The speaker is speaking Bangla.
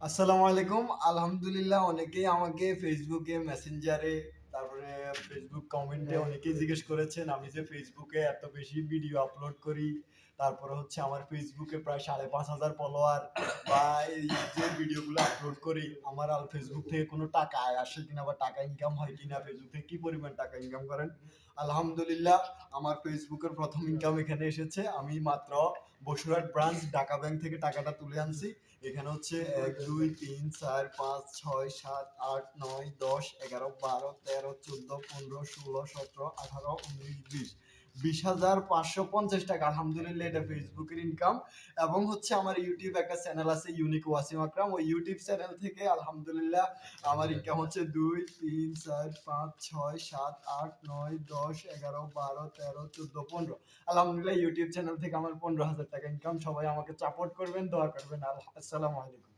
আসসালামু আলাইকুম। আলহামদুলিল্লাহ অনেকেই আমাকে ফেসবুকে, মেসেঞ্জারে, তারপরে ফেসবুক কমেন্টে অনেকেই জিজ্ঞেস করেছেন আমি যে ফেসবুকে এত বেশি ভিডিও আপলোড করি। তারপরে হচ্ছে আমার ফেসবুকে প্রায় ৫,৫০০ ফলোয়ার বা এই যে ভিডিওগুলো আপলোড করি আমার ফেসবুক থেকে কোনো টাকা আয় আসে কিনা বা টাকা ইনকাম হয় কিনা, ফেসবুক থেকে কি পরিমাণ টাকা ইনকাম করেন। আলহামদুলিল্লাহ আমার ফেসবুকের প্রথম ইনকাম এখানে এসেছে। আমি মাত্র বসুরহাট ব্রাঞ্চ ঢাকা ব্যাংক থেকে টাকাটা তুলে আনছি। এখানে হচ্ছে ১, ২, ৩, ৪, ৫, ৬, ৭, ৮, ৯, ১০, ১১, ১২, ১৩, ১৪, ১৫, ১৬, ১৭, ১৮, ১৯, ২০। ২০,৫৫০ টাকা আলহামদুলিল্লাহ এটা ফেসবুকের ইনকাম। এবং হচ্ছে আমার ইউটিউব একটা চ্যানেল আছে ইউনিক ওয়াসিম আকরাম। ওই ইউটিউব চ্যানেল থেকে আলহামদুলিল্লাহ আমার ইনকাম হচ্ছে ২, ৩, ৪, ৫, ৬, ৭, ৮, ৯, ১০, ১১, ১২, ১৩, ১৪, ১৫। আলহামদুলিল্লাহ ইউটিউব চ্যানেল থেকে আমার ১৫,০০০ টাকা ইনকাম। সবাই আমাকে সাপোর্ট করবেন, দোয়া করবেন। আসসালামু আলাইকুম।